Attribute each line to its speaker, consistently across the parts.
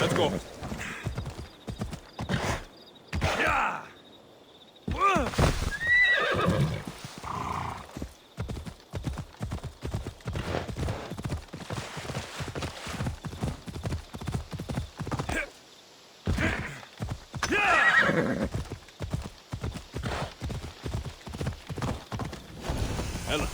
Speaker 1: Let's go. Ella.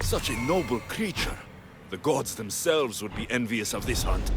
Speaker 1: Such a noble creature. The gods themselves would be envious of this hunt.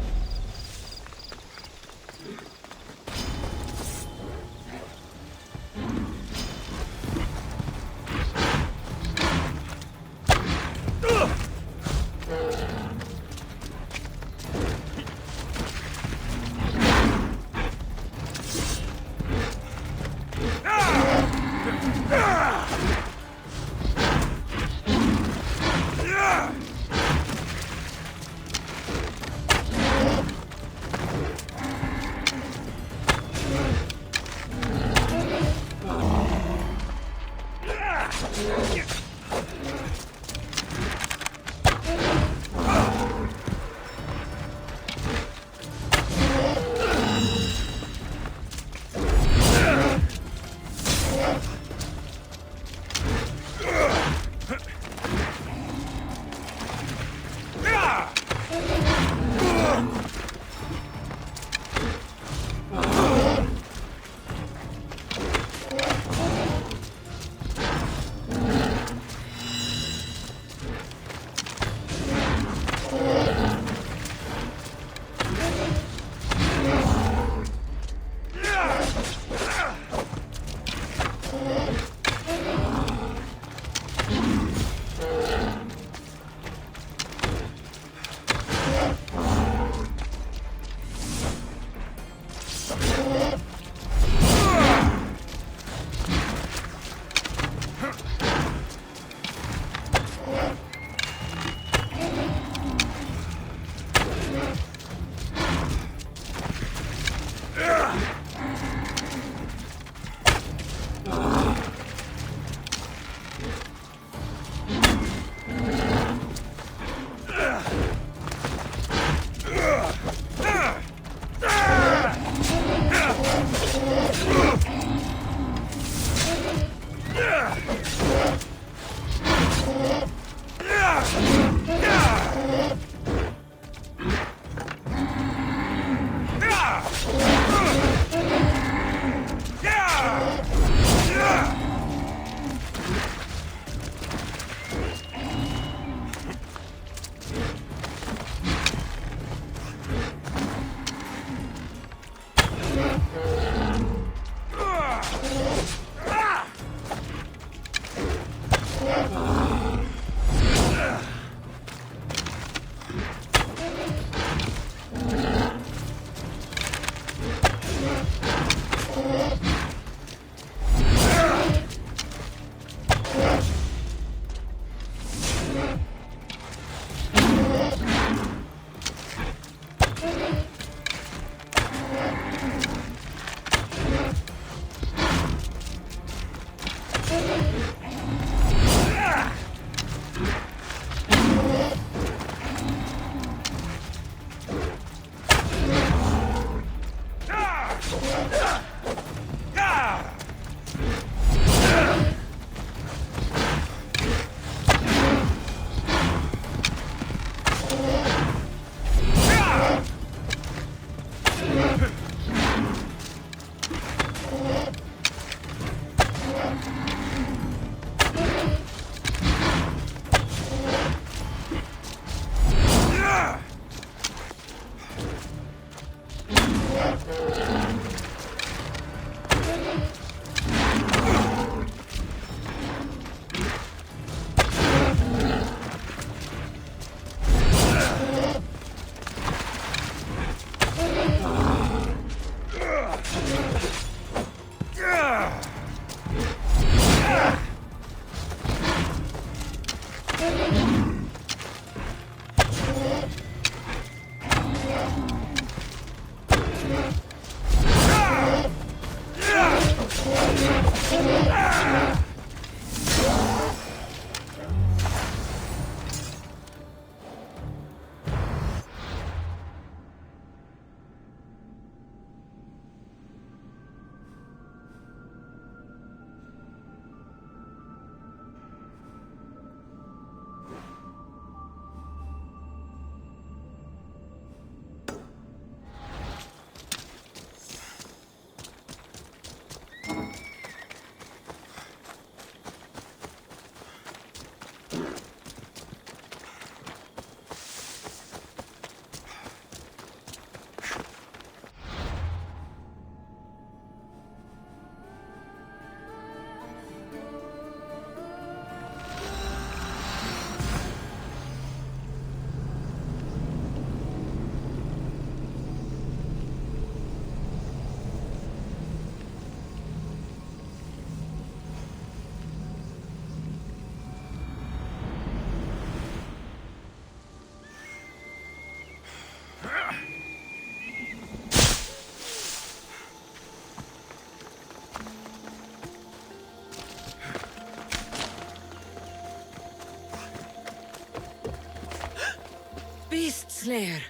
Speaker 2: Beast Slayer,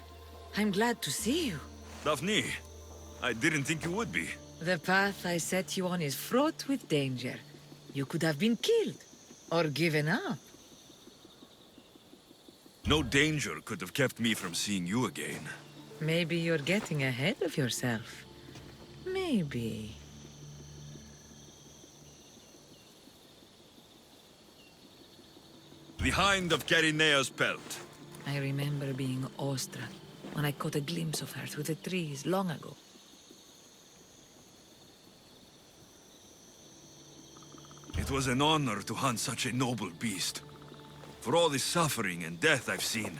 Speaker 2: I'm glad to see you.
Speaker 1: Daphne, I didn't think you would be.
Speaker 2: The path I set you on is fraught with danger. You could have been killed, or given up.
Speaker 1: No danger could have kept me from seeing you again.
Speaker 2: Maybe you're getting ahead of yourself. Maybe.
Speaker 1: The Hind of Carinea's pelt.
Speaker 2: I remember being awestruck when I caught a glimpse of her through the trees long ago.
Speaker 1: It was an honor to hunt such a noble beast. For all the suffering and death I've seen,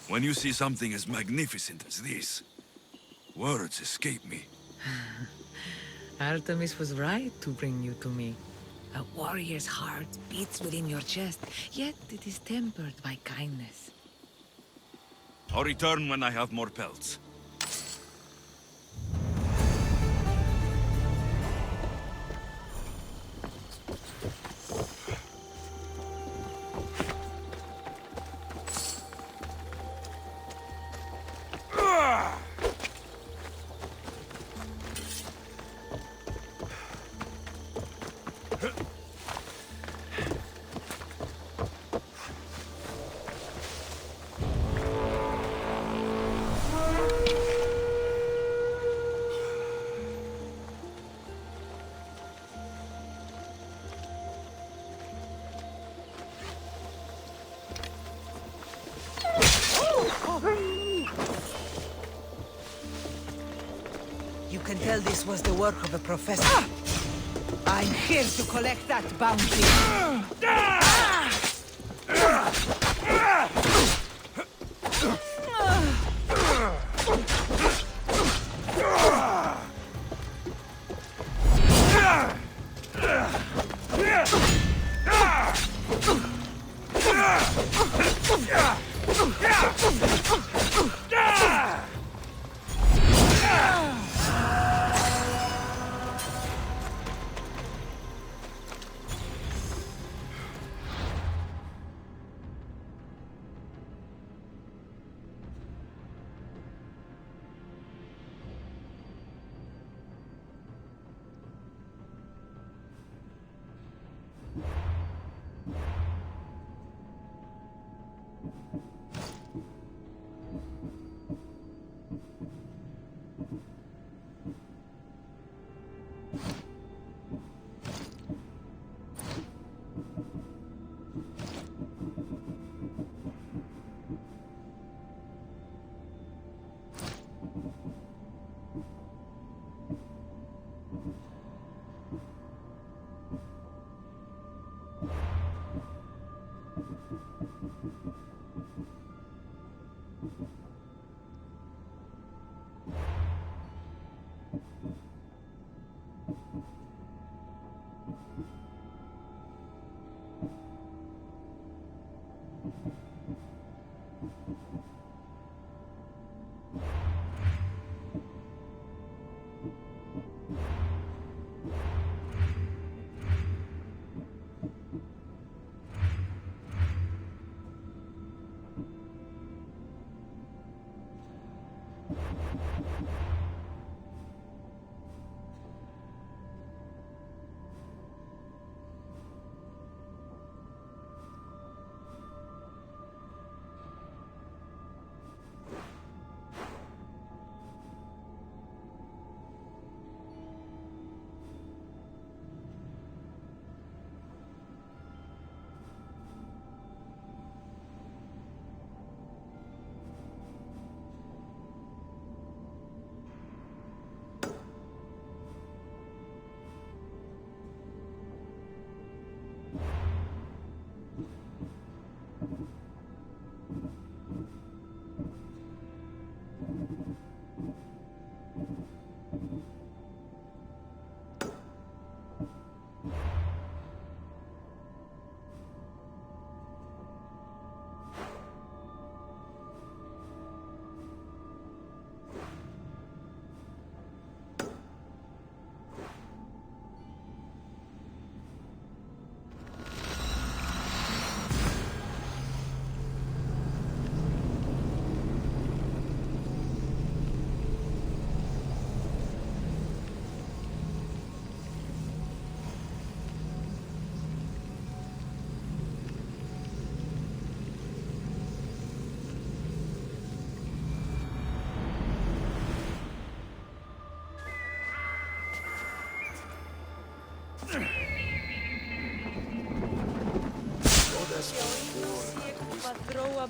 Speaker 1: when you see something as magnificent as this, words escape me.
Speaker 2: Artemis was right to bring you to me. A warrior's heart beats within your chest, yet it is tempered by kindness.
Speaker 1: I'll return when I have more pelts.
Speaker 3: You can tell this was the work of a professor. I'm here to collect that bounty.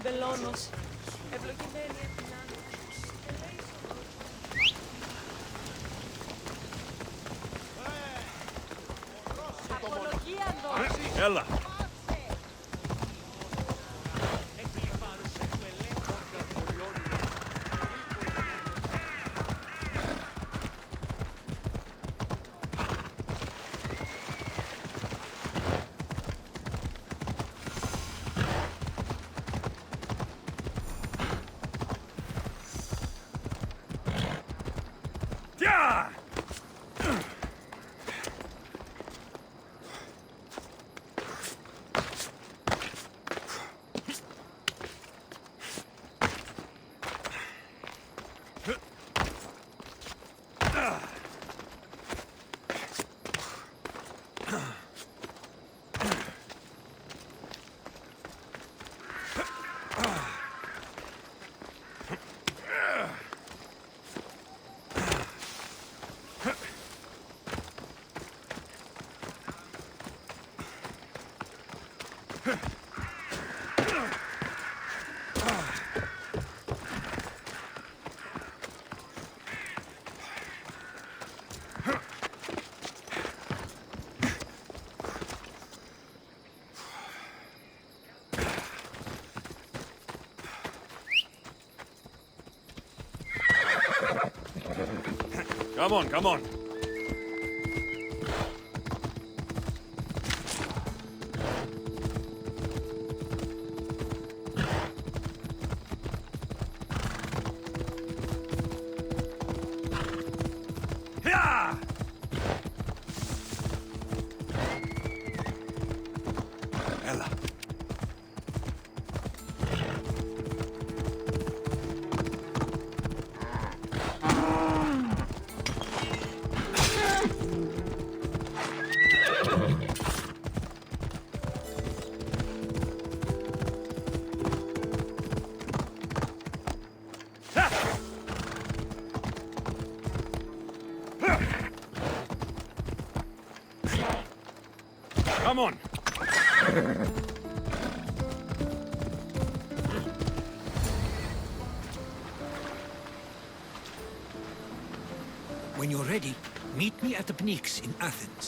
Speaker 4: αμπελώνος. Ευλογημένη από την Απολογία δώσει.
Speaker 1: Έλα. Come on, come on. Έλα. Come on.
Speaker 5: When you're ready, meet me at the Pnyx in Athens.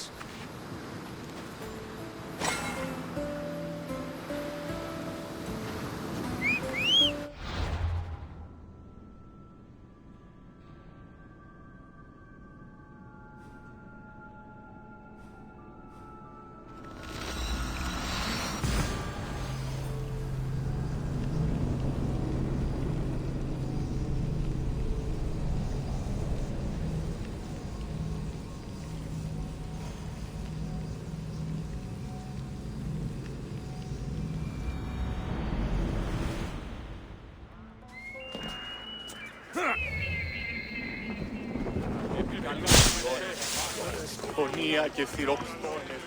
Speaker 6: Πονία και θυροπστώνε.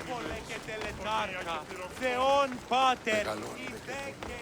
Speaker 7: Πόλε και τελετάρκα, Θεόν Πάτερ, η δε και η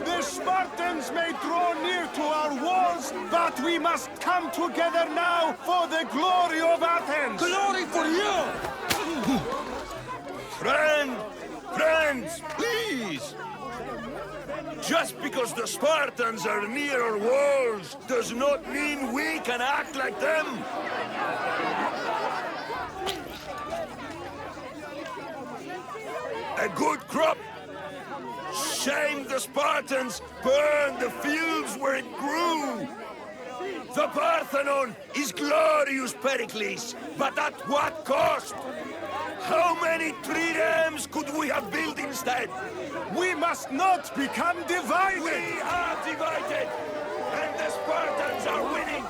Speaker 7: The Spartans may draw near to our walls, but we must come together now for the glory of Athens!
Speaker 5: Glory for you!
Speaker 1: Friends, please! Just because the Spartans are near our walls does not mean we can act like them! A good crop! Shame the Spartans burned the fields where it grew! The Parthenon is glorious, Pericles, but at what cost? How many triremes could we have built instead?
Speaker 7: We must not become divided!
Speaker 1: We are divided, and the Spartans are winning!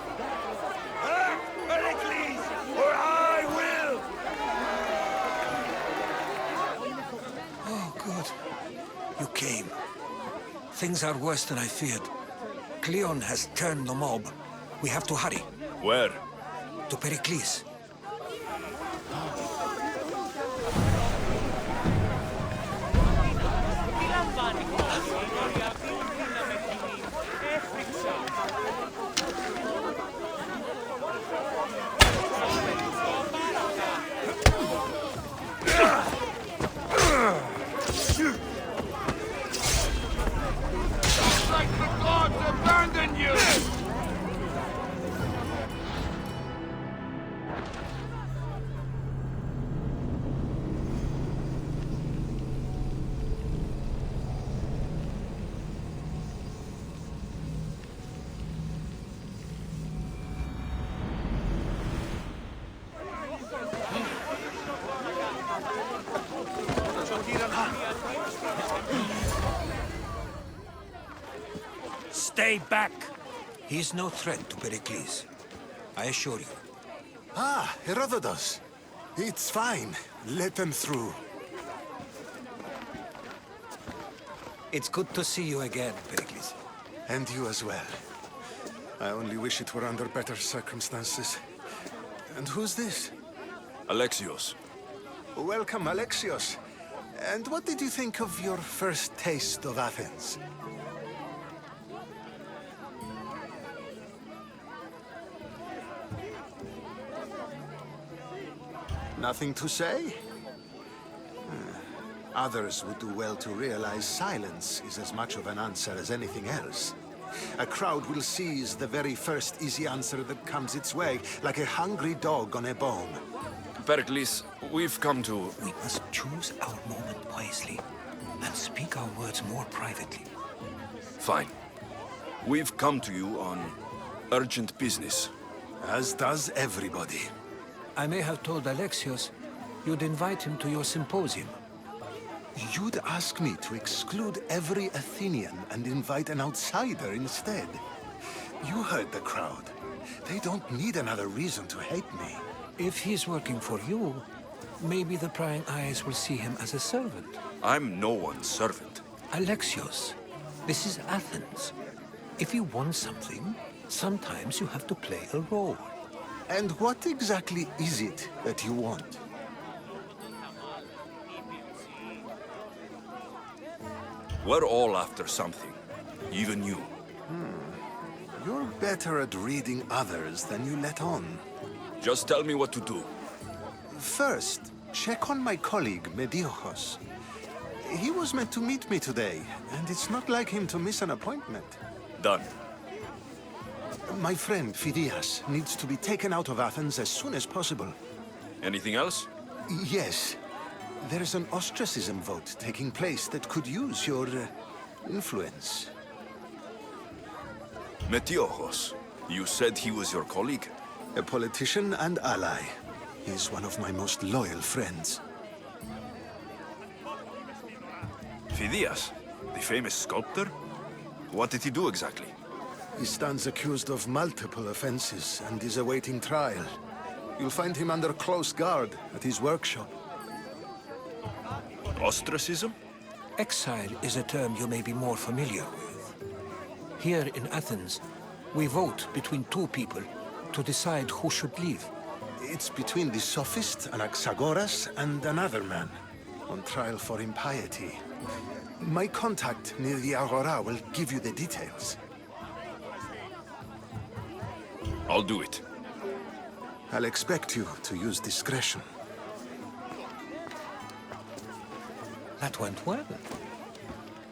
Speaker 1: Act, Pericles, or I will!
Speaker 5: Oh, good. You came. Things are worse than I feared. Cleon has turned the mob. We have to hurry.
Speaker 1: Where?
Speaker 5: To Pericles.
Speaker 7: Like the gods abandoned you!
Speaker 5: Stay back! He's no threat to Pericles. I assure you.
Speaker 8: Ah, Herodotus. It's fine. Let them through.
Speaker 5: It's good to see you again, Pericles.
Speaker 8: And you as well. I only wish it were under better circumstances. And who's this?
Speaker 1: Alexios.
Speaker 8: Welcome, Alexios. And what did you think of your first taste of Athens? Nothing to say? Others would do well to realize silence is as much of an answer as anything else. A crowd will seize the very first easy answer that comes its way, like a hungry dog on a bone.
Speaker 1: Pericles, we've come to...
Speaker 5: We must choose our moment wisely and speak our words more privately.
Speaker 1: Fine. We've come to you on urgent business.
Speaker 8: As does everybody.
Speaker 5: I may have told Alexios you'd invite him to your symposium.
Speaker 8: You'd ask me to exclude every Athenian and invite an outsider instead. You heard the crowd. They don't need another reason to hate me.
Speaker 5: If he's working for you, maybe the prying eyes will see him as a servant.
Speaker 1: I'm no one's servant.
Speaker 5: Alexios, this is Athens. If you want something, sometimes you have to play a role.
Speaker 8: And what exactly is it that you want?
Speaker 1: We're all after something. Even you.
Speaker 8: You're better at reading others than you let on.
Speaker 1: Just tell me what to do.
Speaker 8: First, check on my colleague, Mediochos. He was meant to meet me today, and it's not like him to miss an appointment.
Speaker 1: Done.
Speaker 8: My friend, Phidias, needs to be taken out of Athens as soon as possible.
Speaker 1: Anything else?
Speaker 8: Yes. There's an ostracism vote taking place that could use your influence.
Speaker 1: Metiochos. You said he was your colleague?
Speaker 8: A politician and ally. He's one of my most loyal friends.
Speaker 1: Phidias, the famous sculptor? What did he do exactly?
Speaker 8: He stands accused of multiple offenses and is awaiting trial. You'll find him under close guard at his workshop.
Speaker 1: Ostracism?
Speaker 5: Exile is a term you may be more familiar with. Here in Athens, we vote between two people to decide who should leave.
Speaker 8: It's between the sophist Anaxagoras and another man, on trial for impiety. My contact near the Agora will give you the details.
Speaker 1: I'll do it.
Speaker 8: I'll expect you to use discretion.
Speaker 5: That went well.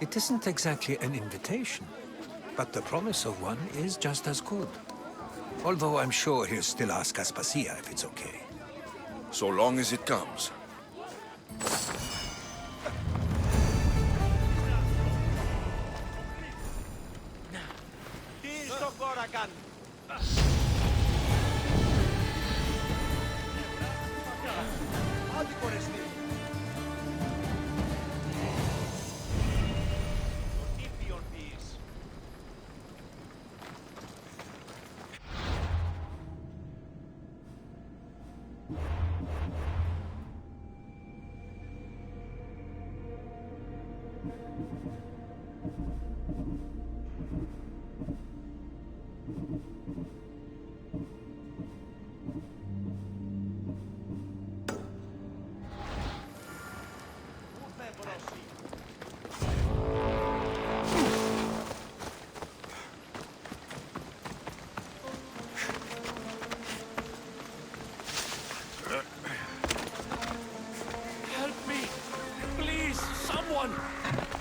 Speaker 5: It isn't exactly an invitation, but the promise of one is just as good. Although I'm sure he'll still ask Aspasia if it's okay.
Speaker 1: So long as it comes.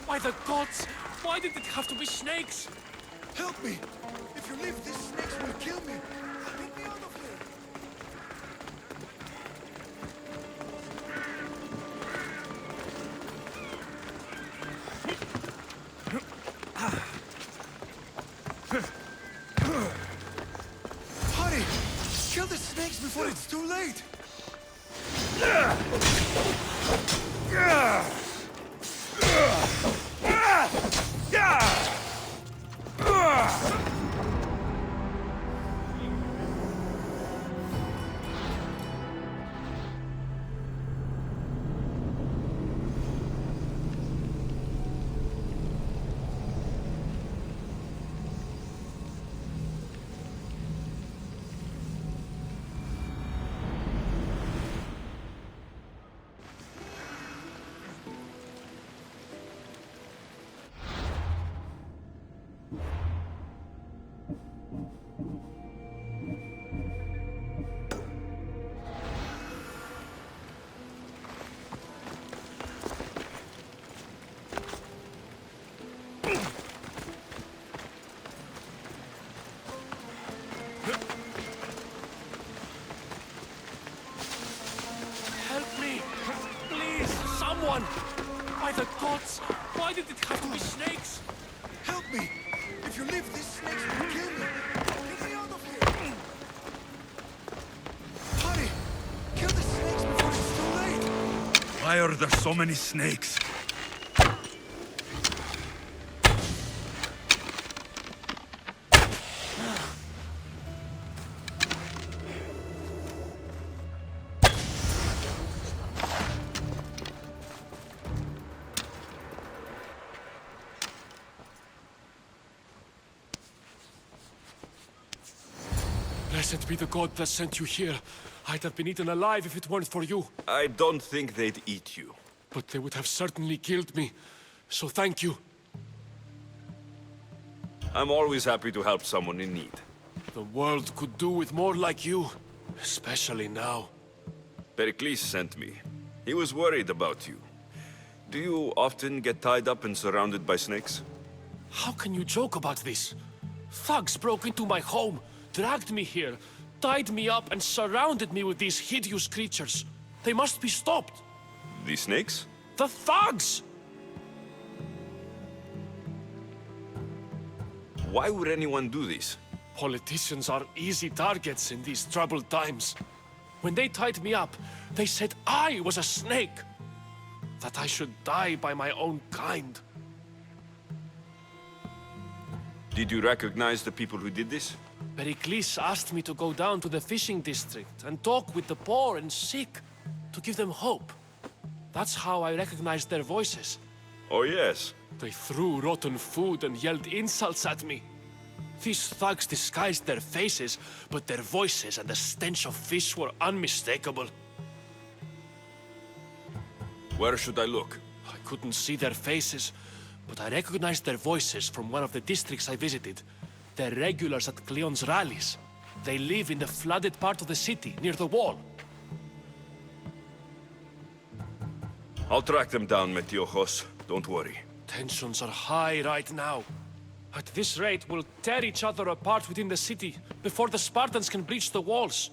Speaker 9: By the gods! Why did it have to be snakes?
Speaker 1: Help me! If you leave, these snakes will kill me! Get me out of here! Hurry! Kill the snakes before it's too late!
Speaker 9: By the gods! Why did it have to be snakes?
Speaker 1: Help me! If you leave, these snakes will kill me! Get me out of here! Hurry! Kill the snakes before it's too late! Why are there so many snakes?
Speaker 9: Blessed be the god that sent you here. I'd have been eaten alive if it weren't for you.
Speaker 1: I don't think they'd eat you.
Speaker 9: But they would have certainly killed me. So thank you.
Speaker 1: I'm always happy to help someone in need.
Speaker 9: The world could do with more like you. Especially now.
Speaker 1: Pericles sent me. He was worried about you. Do you often get tied up and surrounded by snakes?
Speaker 9: How can you joke about this? Thugs broke into my home, dragged me here, tied me up and surrounded me with these hideous creatures. They must be stopped.
Speaker 1: The snakes?
Speaker 9: The thugs!
Speaker 1: Why would anyone do this?
Speaker 9: Politicians are easy targets in these troubled times. When they tied me up, they said I was a snake. That I should die by my own kind.
Speaker 1: Did you recognize the people who did this?
Speaker 9: Pericles asked me to go down to the fishing district and talk with the poor and sick, to give them hope. That's how I recognized their voices.
Speaker 1: Oh yes.
Speaker 9: They threw rotten food and yelled insults at me. These thugs disguised their faces, but their voices and the stench of fish were unmistakable.
Speaker 1: Where should I look?
Speaker 9: I couldn't see their faces, but I recognized their voices from one of the districts I visited. They're regulars at Cleon's rallies. They live in the flooded part of the city, near the wall.
Speaker 1: I'll track them down, Metiojos. Don't worry.
Speaker 9: Tensions are high right now. At this rate, we'll tear each other apart within the city before the Spartans can breach the walls.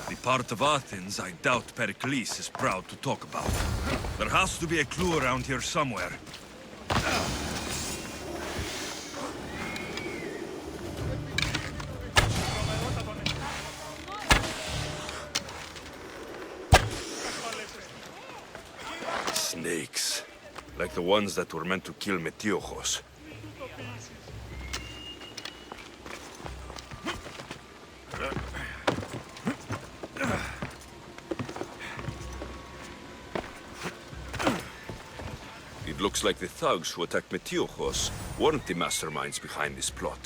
Speaker 1: The part of Athens I doubt Pericles is proud to talk about. There has to be a clue around here somewhere. Snakes. Like the ones that were meant to kill Metiochos. It looks like the thugs who attacked Metiochos weren't the masterminds behind this plot.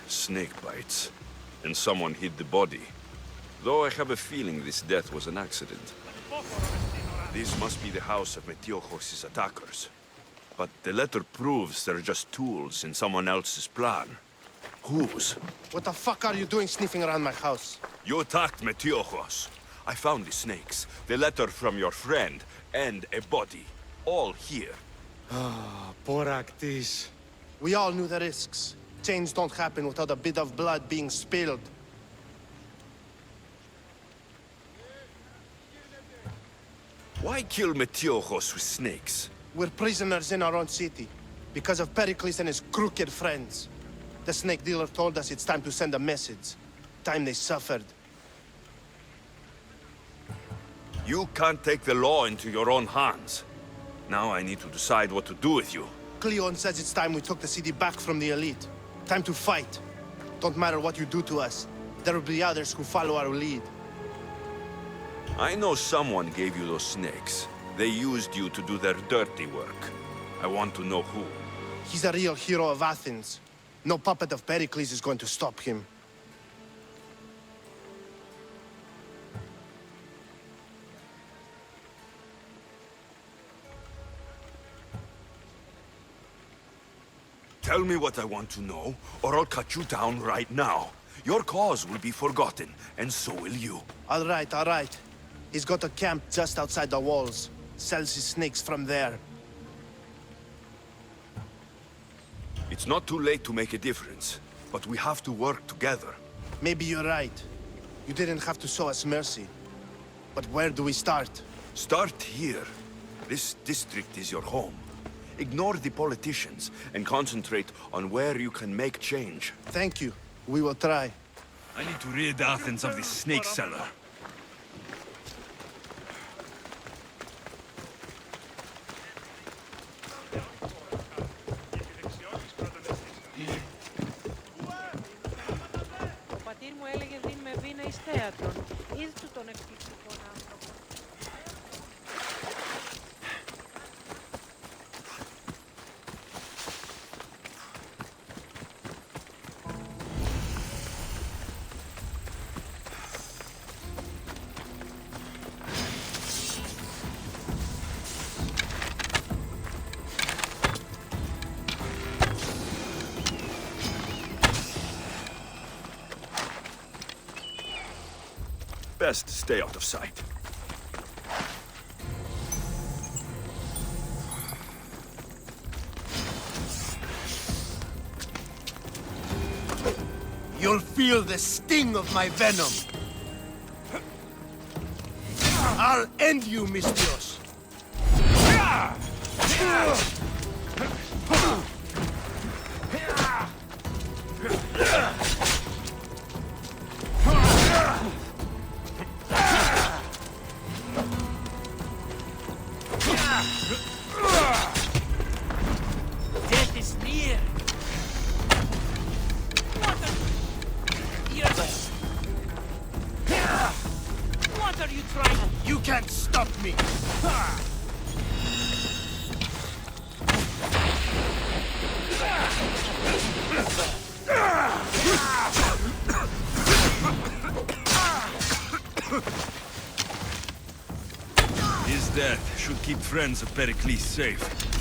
Speaker 1: Snake bites. And someone hid the body. Though I have a feeling this death was an accident. This must be the house of Metiochos' attackers. But the letter proves they're just tools in someone else's plan. Whose?
Speaker 10: What the fuck are you doing sniffing around my house?
Speaker 1: You attacked Metiochos. I found the snakes, the letter from your friend, and a body. All here.
Speaker 10: Poor Actis. We all knew the risks. Change don't happen without a bit of blood being spilled.
Speaker 1: Why kill Metiochos with snakes?
Speaker 10: We're prisoners in our own city, because of Pericles and his crooked friends. The snake dealer told us it's time to send a message. Time they suffered.
Speaker 1: You can't take the law into your own hands. Now I need to decide what to do with you.
Speaker 10: Cleon says it's time we took the city back from the elite. Time to fight. Don't matter what you do to us. There will be others who follow our lead.
Speaker 1: I know someone gave you those snakes. They used you to do their dirty work. I want to know who.
Speaker 10: He's a real hero of Athens. No puppet of Pericles is going to stop him.
Speaker 1: Tell me what I want to know, or I'll cut you down right now. Your cause will be forgotten, and so will you.
Speaker 10: All right. He's got a camp just outside the walls. Sells his snakes from there.
Speaker 1: It's not too late to make a difference, but we have to work together.
Speaker 10: Maybe you're right. You didn't have to show us mercy. But where do we start?
Speaker 1: Start here. This district is your home. Ignore the politicians and concentrate on where you can make change.
Speaker 10: Thank you. We will try.
Speaker 1: I need to rid Athens of this snake seller.
Speaker 4: Ο πατήρ μου έλεγε δίν με βίνα εις θέατρον. Είδε του τον εκπληκτικόν άνθρωπο.
Speaker 1: Best stay out of sight.
Speaker 10: You'll feel the sting of my venom. I'll end you, Mystios.
Speaker 4: Death is near. What
Speaker 1: should keep friends of Pericles safe.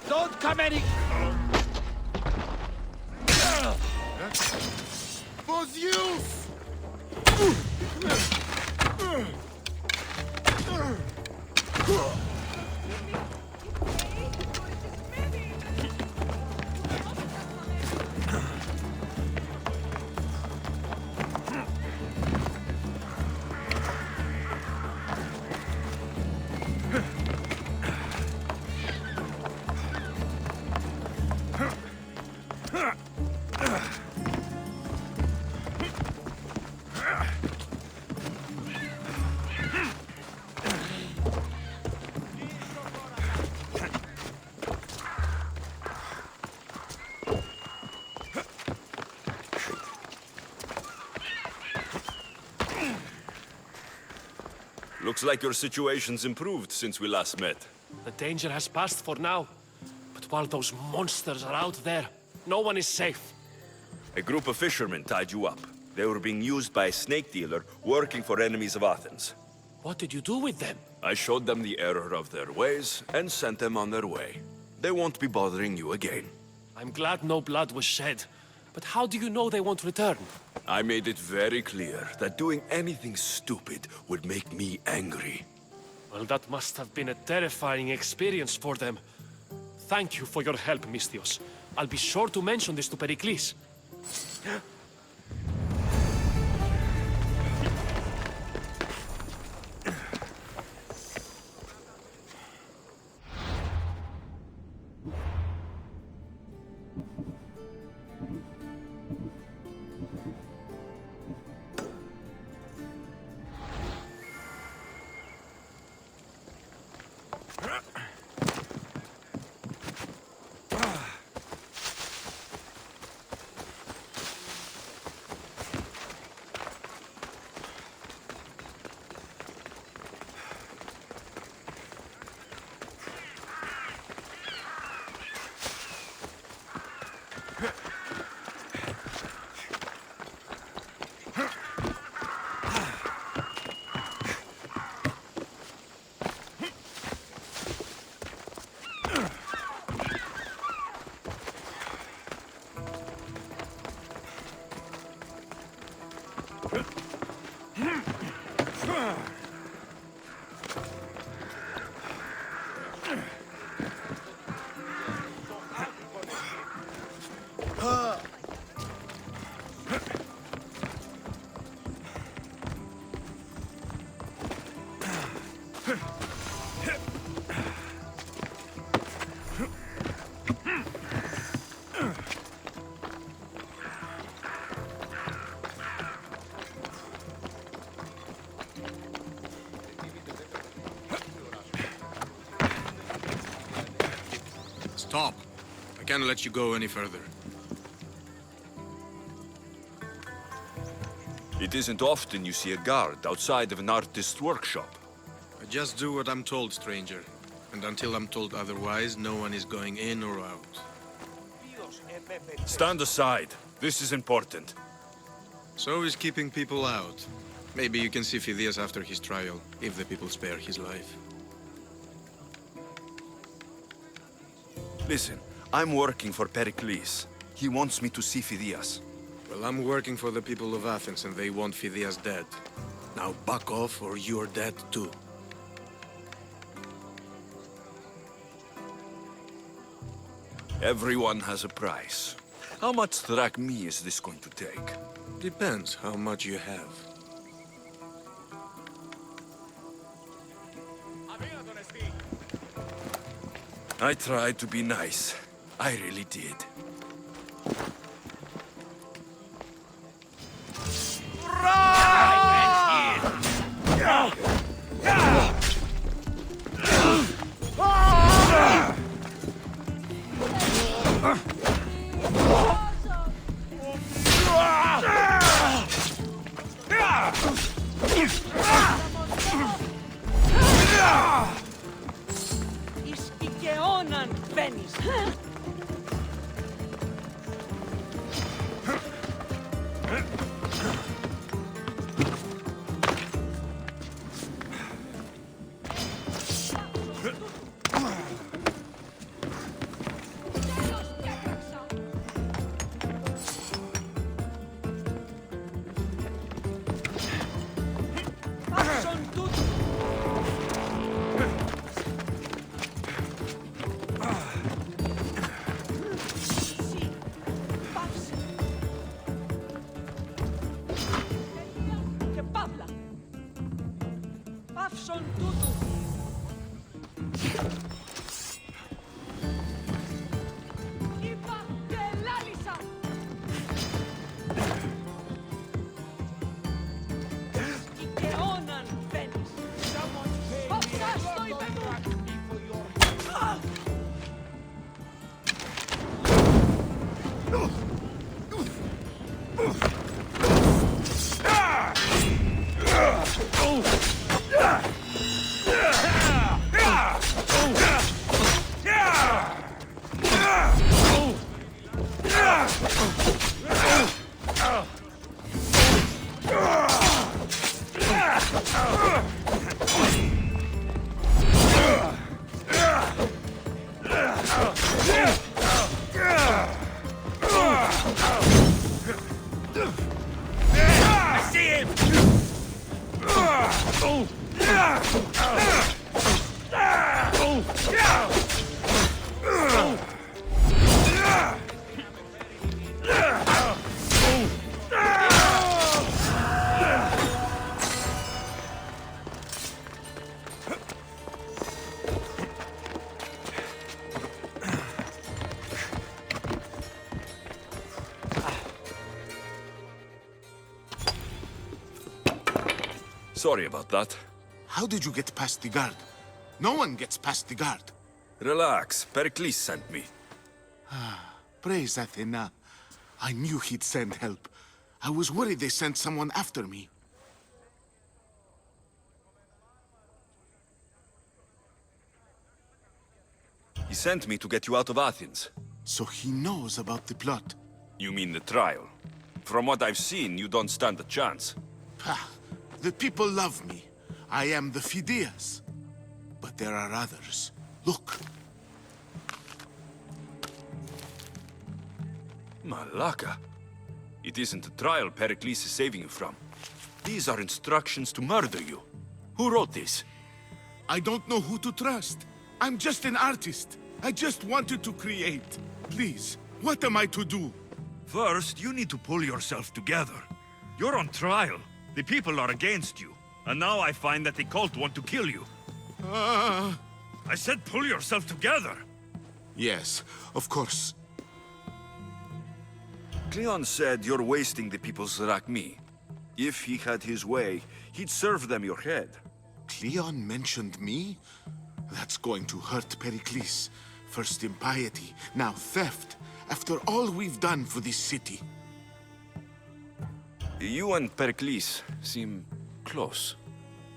Speaker 9: Don't come any...
Speaker 7: For Zeus!
Speaker 1: Looks like your situation's improved since we last met.
Speaker 9: The danger has passed for now. But while those monsters are out there, no one is safe.
Speaker 1: A group of fishermen tied you up. They were being used by a snake dealer working for enemies of Athens.
Speaker 9: What did you do with them?
Speaker 1: I showed them the error of their ways and sent them on their way. They won't be bothering you again.
Speaker 9: I'm glad no blood was shed. But how do you know they won't return?
Speaker 1: I made it very clear that doing anything stupid would make me angry.
Speaker 9: Well, that must have been a terrifying experience for them. Thank you for your help, Misthios. I'll be sure to mention this to Pericles.
Speaker 11: Stop. I can't let you go any further.
Speaker 1: It isn't often you see a guard outside of an artist's workshop.
Speaker 11: I just do what I'm told, stranger. And until I'm told otherwise, no one is going in or out.
Speaker 1: Stand aside. This is important.
Speaker 11: So is keeping people out. Maybe you can see Phidias after his trial, if the people spare his life.
Speaker 1: Listen, I'm working for Pericles. He wants me to see Phidias.
Speaker 11: Well, I'm working for the people of Athens, and they want Phidias dead. Now back off, or you're dead too.
Speaker 1: Everyone has a price. How much drachmae is this going to take?
Speaker 11: Depends how much you have.
Speaker 1: I tried to be nice. I really did. Sorry about that.
Speaker 8: How did you get past the guard? No one gets past the guard.
Speaker 1: Relax. Pericles sent me.
Speaker 8: Praise Athena. I knew he'd send help. I was worried they sent someone after me.
Speaker 1: He sent me to get you out of Athens.
Speaker 8: So he knows about the plot.
Speaker 1: You mean the trial? From what I've seen, you don't stand a chance.
Speaker 8: Pah, the people love me. I am the Phidias. But there are others. Look.
Speaker 1: Malaka. It isn't a trial Pericles is saving you from. These are instructions to murder you. Who wrote this?
Speaker 8: I don't know who to trust. I'm just an artist. I just wanted to create. Please, what am I to do?
Speaker 1: First, you need to pull yourself together. You're on trial. The people are against you. And now I find that the cult want to kill you. I said pull yourself together.
Speaker 8: Yes, of course.
Speaker 1: Cleon said you're wasting the people's drachmae. If he had his way, he'd serve them your head.
Speaker 8: Cleon mentioned me? That's going to hurt Pericles.
Speaker 12: First impiety, now theft. After all we've done for this city.
Speaker 1: You and Pericles seem close.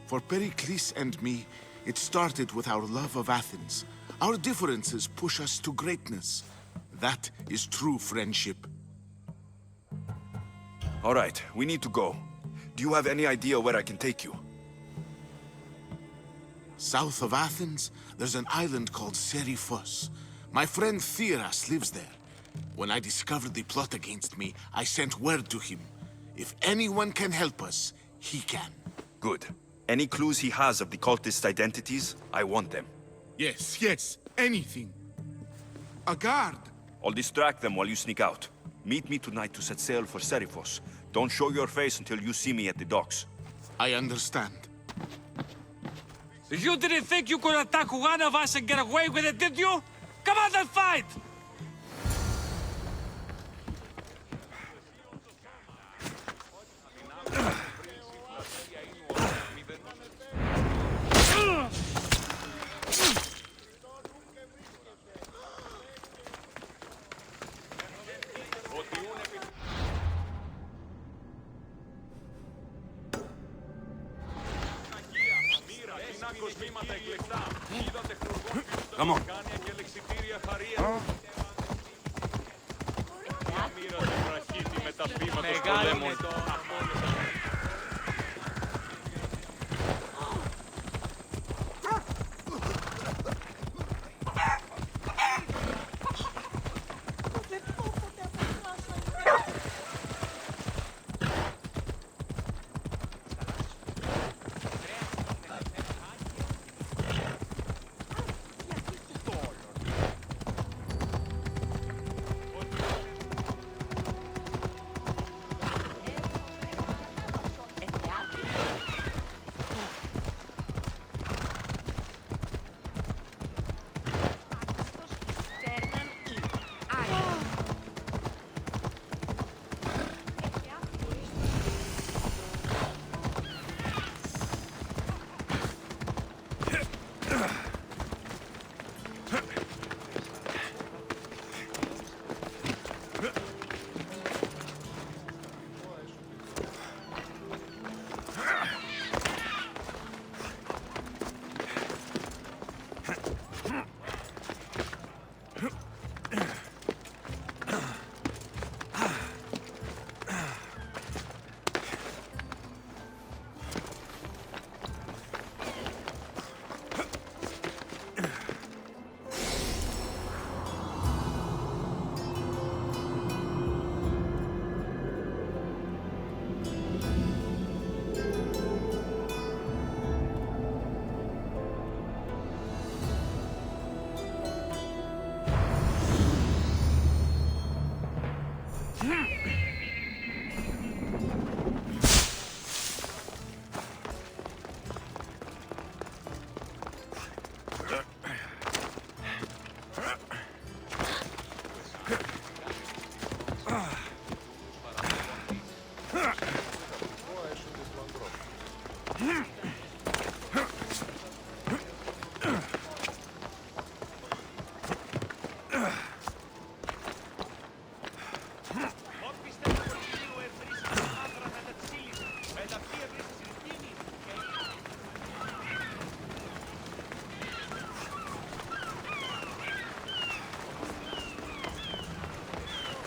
Speaker 12: For Pericles and me, it started with our love of Athens. Our differences push us to greatness. That is true friendship.
Speaker 1: All right, we need to go. Do you have any idea where I can take you?
Speaker 12: South of Athens, there's an island called Seriphos. My friend Theras lives there. When I discovered the plot against me, I sent word to him. If anyone can help us, he can.
Speaker 1: Good. Any clues he has of the cultists' identities, I want them.
Speaker 12: Yes, anything. A guard!
Speaker 1: I'll distract them while you sneak out. Meet me tonight to set sail for Seriphos. Don't show your face until you see me at the docks.
Speaker 12: I understand.
Speaker 9: You didn't think you could attack one of us and get away with it, did you? Come on and fight!
Speaker 1: Come on.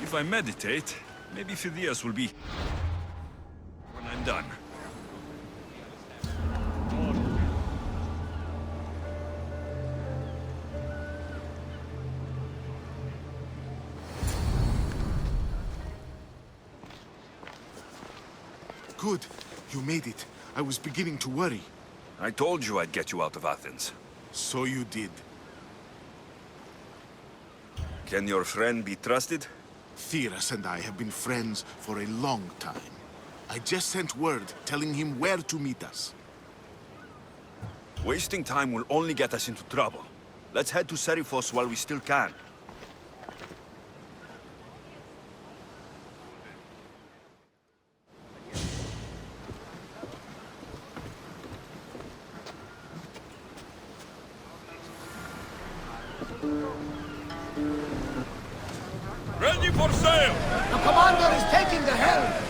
Speaker 1: If I meditate, maybe Phidias will be... when I'm done.
Speaker 12: Good. You made it. I was beginning to worry.
Speaker 1: I told you I'd get you out of Athens.
Speaker 12: So you did.
Speaker 1: Can your friend be trusted?
Speaker 12: Theras and I have been friends for a long time. I just sent word telling him where to meet us.
Speaker 1: Wasting time will only get us into trouble. Let's head to Seriphos while we still can. sail!
Speaker 12: The commander is taking the helm!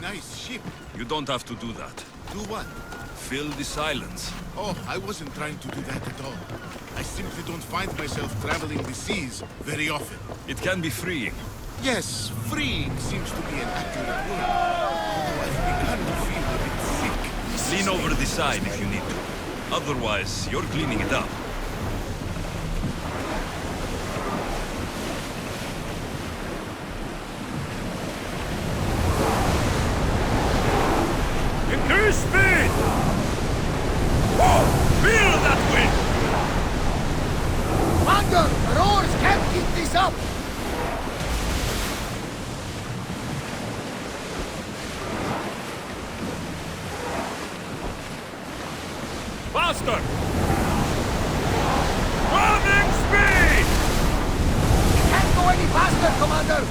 Speaker 8: Nice ship.
Speaker 1: You don't have to do that.
Speaker 8: Do what?
Speaker 1: Fill the silence.
Speaker 8: Oh, I wasn't trying to do that at all. I simply don't find myself traveling the seas very often.
Speaker 1: It can be freeing.
Speaker 8: Yes, freeing seems to be an accurate word. Although I've begun to feel a bit sick.
Speaker 1: Lean over the side if you need to. Otherwise, you're cleaning it up. Increase speed! Whoa! Feel that wind!
Speaker 12: Commander, the oars can't keep this up!
Speaker 1: Faster! Running speed!
Speaker 12: We can't go any faster, Commander!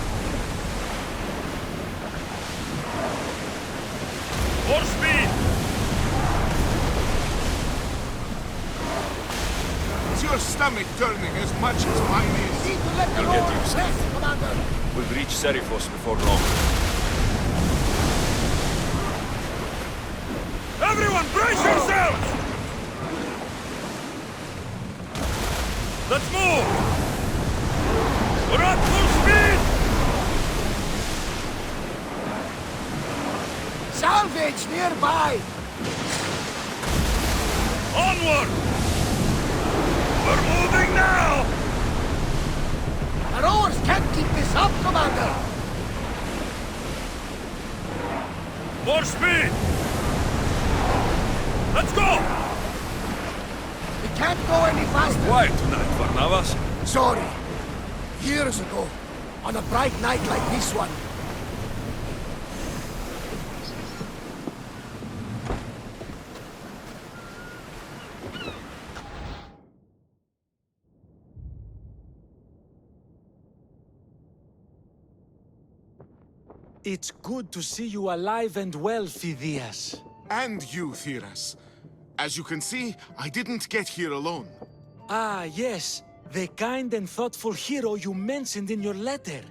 Speaker 1: More speed!
Speaker 12: Is your stomach turning as much as mine is? Need to let the
Speaker 1: You'll get
Speaker 12: oars
Speaker 1: used to it.
Speaker 12: rest, Commander!
Speaker 1: We'll reach Seriphos before long. Everyone, brace yourselves! Let's move! We're at full speed!
Speaker 12: Salvage nearby!
Speaker 1: Onward! We're moving now!
Speaker 12: The rowers can't keep this up, Commander!
Speaker 1: More speed! Let's go!
Speaker 12: We can't go any faster!
Speaker 1: Quiet tonight, Barnabas.
Speaker 12: Sorry. Years ago, on a bright night like this one,
Speaker 13: It's good to see you alive and well, Phidias.
Speaker 12: and you, Theras. As you can see, I didn't get here alone.
Speaker 13: Ah, yes. The kind and thoughtful hero you mentioned in your letter.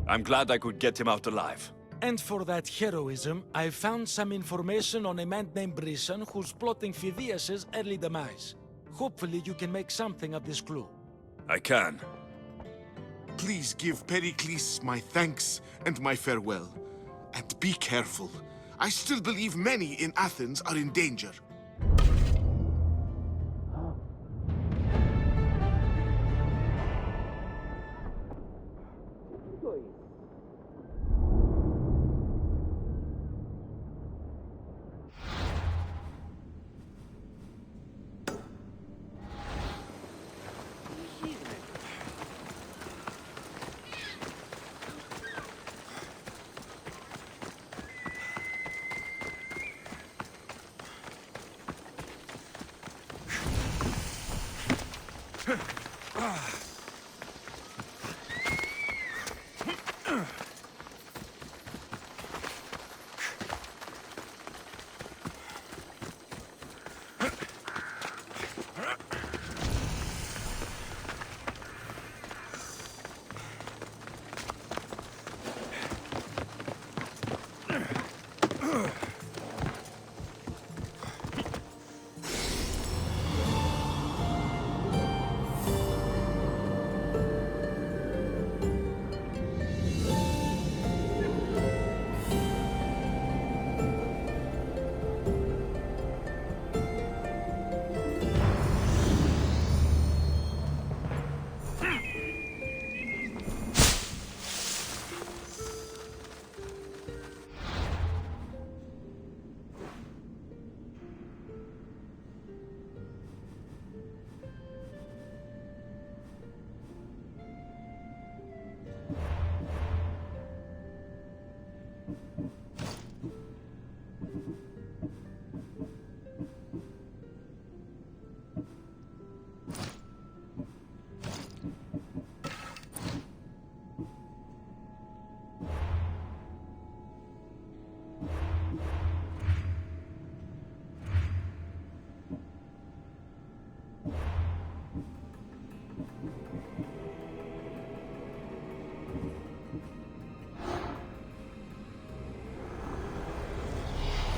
Speaker 1: I'm glad I could get him out alive.
Speaker 13: And for that heroism, I found some information on a man named Brisson who's plotting Phidias' early demise. Hopefully you can make something of this clue.
Speaker 1: I can.
Speaker 12: Please give Pericles my thanks and my farewell. And be careful. I still believe many in Athens are in danger.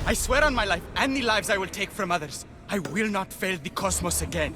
Speaker 14: I swear on my life and the lives I will take from others, I will not fail the cosmos again.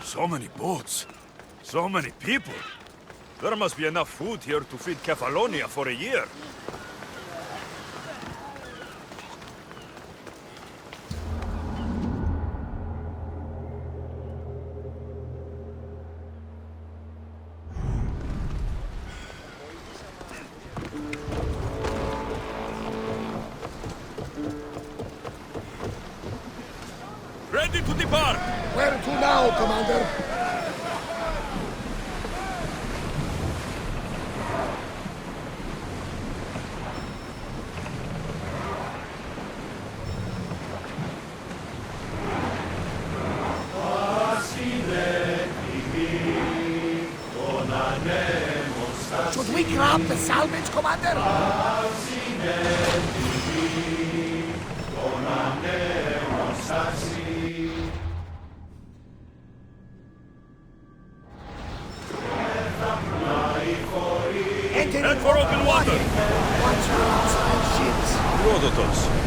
Speaker 1: So many boats. So many people. There must be enough food here to feed Kefalonia for a year. Ready to depart!
Speaker 7: Where to now, Commander? Should we grab the salvage, Commander?
Speaker 1: Head for open water!
Speaker 7: Once we're outside ships.
Speaker 1: Rhodotos,